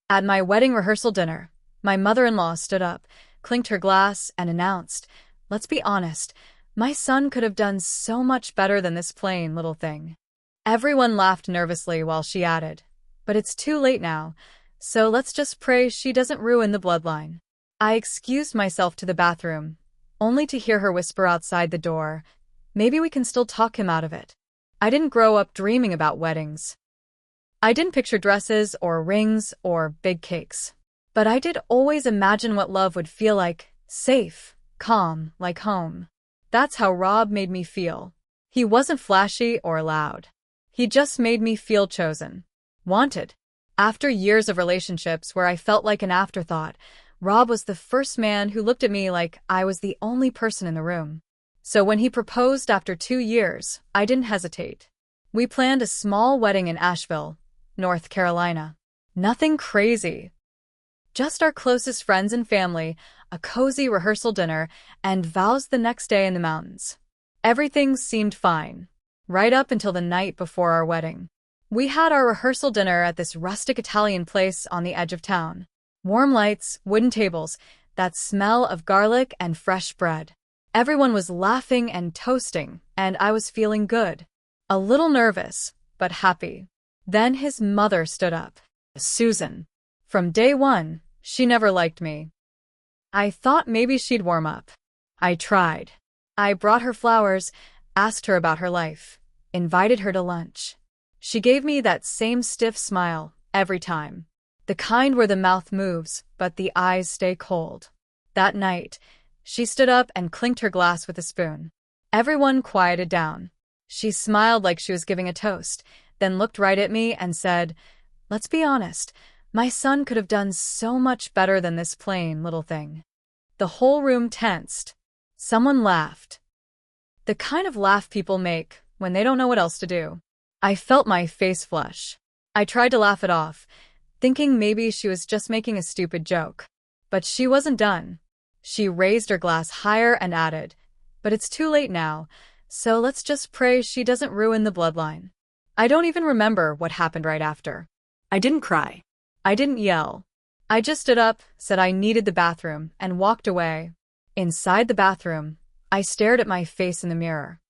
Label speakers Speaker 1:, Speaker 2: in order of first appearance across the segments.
Speaker 1: At my wedding rehearsal dinner, my mother-in-law stood up, clinked her glass, and announced, "Let's be honest, my son could have done so much better than this plain little thing." Everyone laughed nervously while she added, "But it's too late now, so let's just pray she doesn't ruin the bloodline." I excused myself to the bathroom, only to hear her whisper outside the door, "Maybe we can still talk him out of it." I didn't grow up dreaming about weddings. I didn't picture dresses or rings or big cakes. But I did always imagine what love would feel like, safe, calm, like home. That's how Rob made me feel. He wasn't flashy or loud. He just made me feel chosen, wanted. After years of relationships where I felt like an afterthought, Rob was the first man who looked at me like I was the only person in the room. So when he proposed after 2 years, I didn't hesitate. We planned a small wedding in Asheville, North Carolina. Nothing crazy. Just our closest friends and family, a cozy rehearsal dinner, and vows the next day in the mountains. Everything seemed fine, right up until the night before our wedding. We had our rehearsal dinner at this rustic Italian place on the edge of town. Warm lights, wooden tables, that smell of garlic and fresh bread. Everyone was laughing and toasting, and I was feeling good. A little nervous, but happy. Then his mother stood up. Susan. From day one, she never liked me. I thought maybe she'd warm up. I tried. I brought her flowers, asked her about her life, invited her to lunch. She gave me that same stiff smile every time. The kind where the mouth moves, but the eyes stay cold. That night, she stood up and clinked her glass with a spoon. Everyone quieted down. She smiled like she was giving a toast, then looked right at me and said, "Let's be honest, my son could have done so much better than this plain little thing." The whole room tensed. Someone laughed. The kind of laugh people make when they don't know what else to do. I felt my face flush. I tried to laugh it off, thinking maybe she was just making a stupid joke. But she wasn't done. She raised her glass higher and added, "But it's too late now, so let's just pray she doesn't ruin the bloodline." I don't even remember what happened right after. I didn't cry. I didn't yell. I just stood up, said I needed the bathroom, and walked away. Inside the bathroom, I stared at my face in the mirror.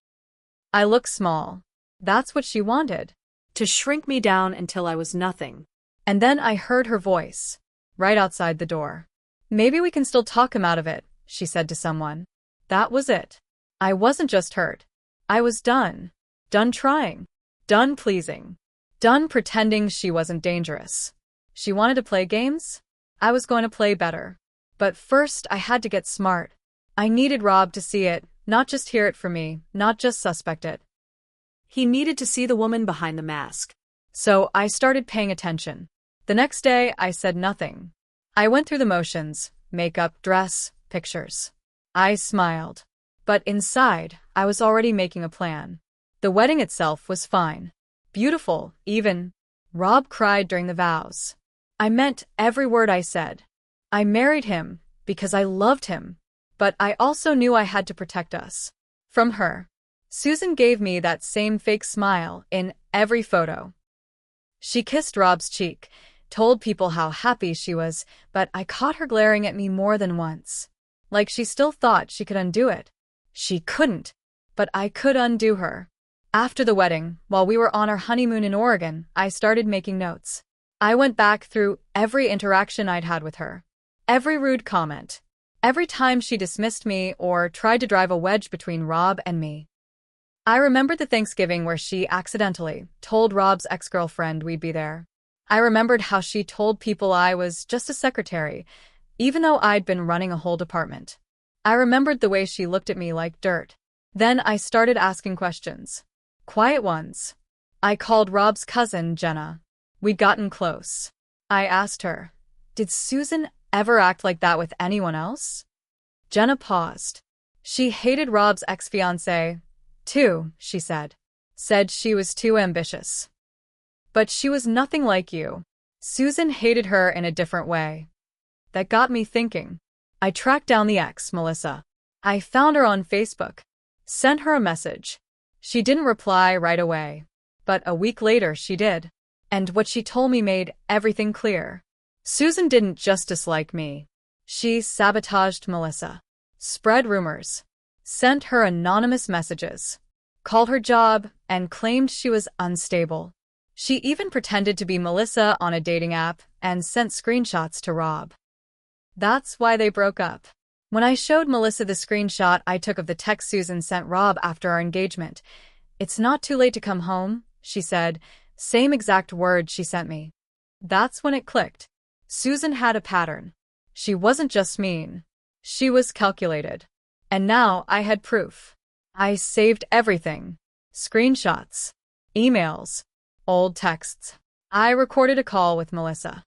Speaker 1: I looked small. That's what she wanted. To shrink me down until I was nothing. And then I heard her voice, right outside the door. "Maybe we can still talk him out of it," she said to someone. That was it. I wasn't just hurt. I was done. Done trying. Done pleasing. Done pretending she wasn't dangerous. She wanted to play games? I was going to play better. But first I had to get smart. I needed Rob to see it, not just hear it from me, not just suspect it. He needed to see the woman behind the mask. So I started paying attention. The next day, I said nothing. I went through the motions, makeup, dress, pictures. I smiled. But inside, I was already making a plan. The wedding itself was fine. Beautiful, even. Rob cried during the vows. I meant every word I said. I married him because I loved him. But I also knew I had to protect us. From her. Susan gave me that same fake smile in every photo. She kissed Rob's cheek, told people how happy she was, but I caught her glaring at me more than once. Like she still thought she could undo it. She couldn't, but I could undo her. After the wedding, while we were on our honeymoon in Oregon, I started making notes. I went back through every interaction I'd had with her. Every rude comment. Every time she dismissed me or tried to drive a wedge between Rob and me. I remembered the Thanksgiving where she accidentally told Rob's ex-girlfriend we'd be there. I remembered how she told people I was just a secretary, even though I'd been running a whole department. I remembered the way she looked at me like dirt. Then I started asking questions. Quiet ones. I called Rob's cousin, Jenna. We'd gotten close. I asked her, "Did Susan ever act like that with anyone else?" Jenna paused. She hated Rob's ex-fiancé, too, she said. Said she was too ambitious. But she was nothing like you. Susan hated her in a different way. That got me thinking. I tracked down the ex, Melissa. I found her on Facebook. Sent her a message. She didn't reply right away. But a week later she did. And what she told me made everything clear. Susan didn't just dislike me. She sabotaged Melissa, spread rumors, sent her anonymous messages, called her job, and claimed she was unstable. She even pretended to be Melissa on a dating app and sent screenshots to Rob. That's why they broke up. When I showed Melissa the screenshot I took of the text Susan sent Rob after our engagement, "It's not too late to come home," she said, same exact words she sent me. That's when it clicked. Susan had a pattern. She wasn't just mean. She was calculated. And now I had proof. I saved everything. Screenshots, emails, old texts. I recorded a call with Melissa.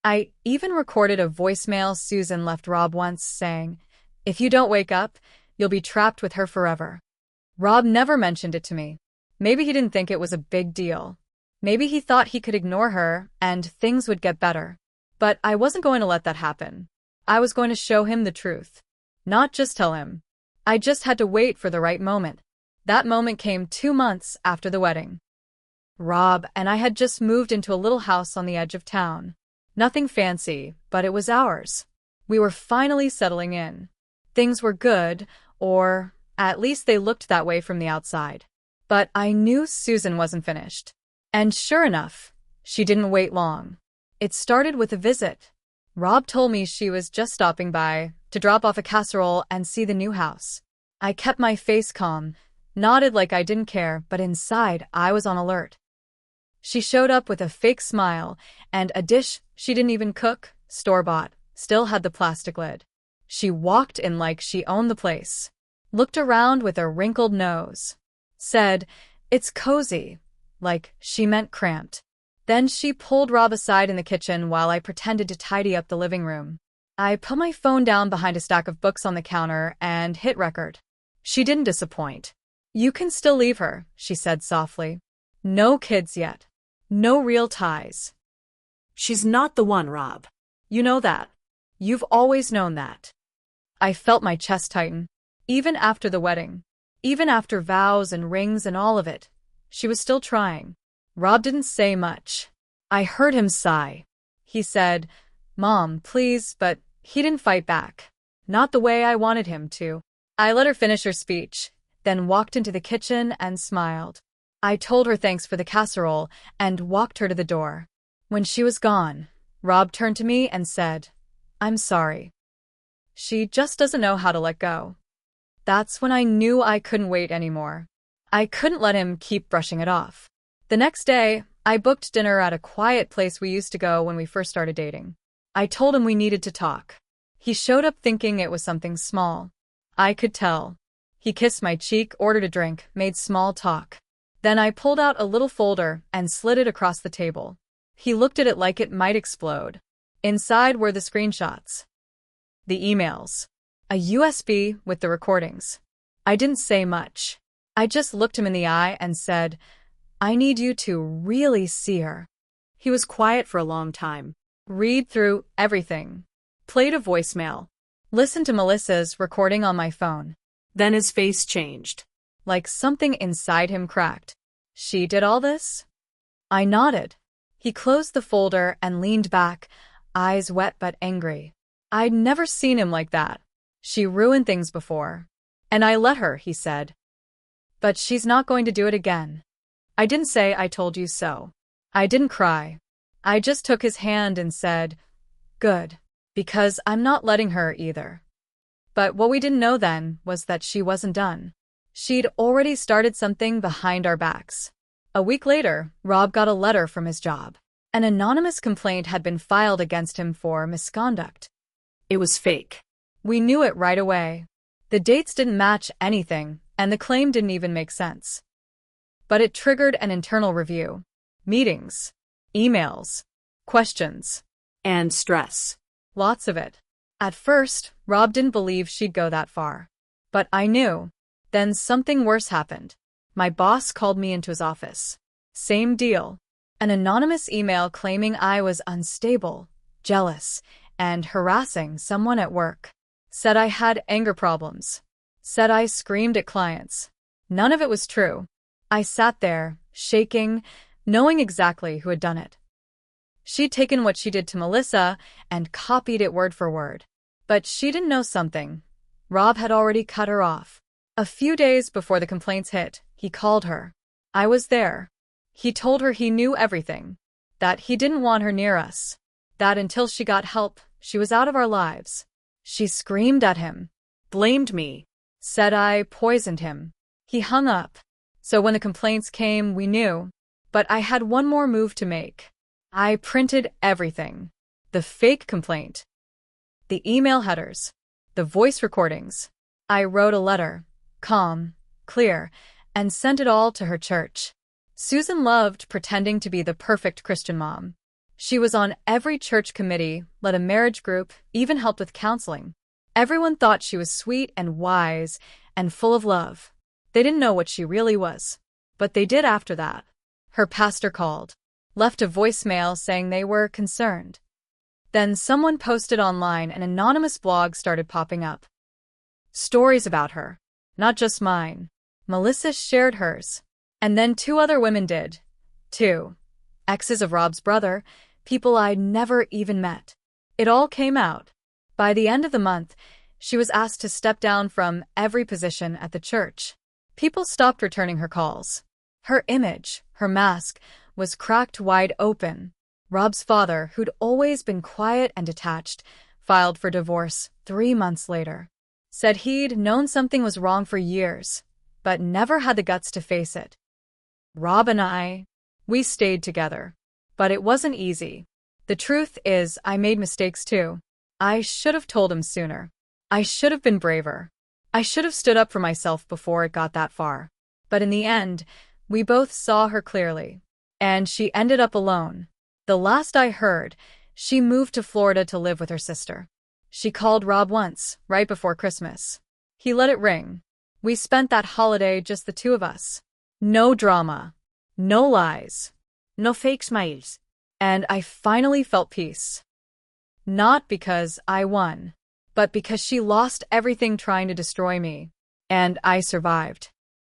Speaker 1: I even recorded a voicemail Susan left Rob once saying, "If you don't wake up, you'll be trapped with her forever." Rob never mentioned it to me. Maybe he didn't think it was a big deal. Maybe he thought he could ignore her and things would get better. But I wasn't going to let that happen. I was going to show him the truth. Not just tell him. I just had to wait for the right moment. That moment came 2 months after the wedding. Rob and I had just moved into a little house on the edge of town. Nothing fancy, but it was ours. We were finally settling in. Things were good, or at least they looked that way from the outside. But I knew Susan wasn't finished. And sure enough, she didn't wait long. It started with a visit. Rob told me she was just stopping by to drop off a casserole and see the new house. I kept my face calm, nodded like I didn't care, but inside I was on alert. She showed up with a fake smile and a dish she didn't even cook, store-bought, still had the plastic lid. She walked in like she owned the place, looked around with a wrinkled nose, said, "It's cozy," like she meant cramped. Then she pulled Rob aside in the kitchen while I pretended to tidy up the living room. I put my phone down behind a stack of books on the counter and hit record. She didn't disappoint. "You can still leave her," she said softly. "No kids yet. No real ties."
Speaker 2: "She's not the one, Rob.
Speaker 1: You know that. You've always known that." I felt my chest tighten. Even after the wedding. Even after vows and rings and all of it. She was still trying. Rob didn't say much. I heard him sigh. He said, "Mom, please," but he didn't fight back. Not the way I wanted him to. I let her finish her speech, then walked into the kitchen and smiled. I told her thanks for the casserole and walked her to the door. When she was gone, Rob turned to me and said, "I'm sorry." She just doesn't know how to let go. That's when I knew I couldn't wait anymore. I couldn't let him keep brushing it off. The next day, I booked dinner at a quiet place we used to go when we first started dating. I told him we needed to talk. He showed up thinking it was something small. I could tell. He kissed my cheek, ordered a drink, made small talk. Then I pulled out a little folder and slid it across the table. He looked at it like it might explode. Inside were the screenshots, the emails, a USB with the recordings. I didn't say much. I just looked him in the eye and said, "I need you to really see her." He was quiet for a long time. Read through everything. Played a voicemail. Listened to Melissa's recording on my phone.
Speaker 2: Then his face changed.
Speaker 1: Like something inside him cracked. "She did all this?" I nodded. He closed the folder and leaned back, eyes wet but angry. I'd never seen him like that. "She ruined things before. And I let her," he said. "But she's not going to do it again." I didn't say "I told you so." I didn't cry. I just took his hand and said, "Good, because I'm not letting her either." But what we didn't know then was that she wasn't done. She'd already started something behind our backs. A week later, Rob got a letter from his job. An anonymous complaint had been filed against him for misconduct.
Speaker 2: It was fake.
Speaker 1: We knew it right away. The dates didn't match anything, and the claim didn't even make sense. But it triggered an internal review. Meetings, emails, questions,
Speaker 2: and stress.
Speaker 1: Lots of it. At first, Rob didn't believe she'd go that far. But I knew. Then something worse happened. My boss called me into his office. Same deal. An anonymous email claiming I was unstable, jealous, and harassing someone at work. Said I had anger problems. Said I screamed at clients. None of it was true. I sat there, shaking, knowing exactly who had done it. She'd taken what she did to Melissa and copied it word for word. But she didn't know something. Rob had already cut her off. A few days before the complaints hit, he called her. I was there. He told her he knew everything. That he didn't want her near us. That until she got help, she was out of our lives. She screamed at him.
Speaker 2: Blamed me.
Speaker 1: Said I poisoned him. He hung up. So when the complaints came, we knew. But I had one more move to make. I printed everything. The fake complaint. The email headers. The voice recordings. I wrote a letter. Calm. Clear. And sent it all to her church. Susan loved pretending to be the perfect Christian mom. She was on every church committee, led a marriage group, even helped with counseling. Everyone thought she was sweet and wise and full of love. They didn't know what she really was. But they did after that. Her pastor called. Left a voicemail saying they were concerned. Then someone posted online, an anonymous blog started popping up. Stories about her. Not just mine. Melissa shared hers. And then 2 other women did. 2. Exes of Rob's brother, people I'd never even met. It all came out. By the end of the month, she was asked to step down from every position at the church. People stopped returning her calls. Her image, her mask, was cracked wide open. Rob's father, who'd always been quiet and detached, filed for divorce 3 months later. Said he'd known something was wrong for years, but never had the guts to face it. Rob and we stayed together. But it wasn't easy. The truth is, I made mistakes too. I should have told him sooner. I should have been braver. I should have stood up for myself before it got that far. But in the end, we both saw her clearly. And she ended up alone. The last I heard, she moved to Florida to live with her sister. She called Rob once, right before Christmas. He let it ring. We spent that holiday just the 2 of us. No drama. No lies.
Speaker 2: No fake smiles.
Speaker 1: And I finally felt peace. Not because I won, but because she lost everything trying to destroy me. And I survived.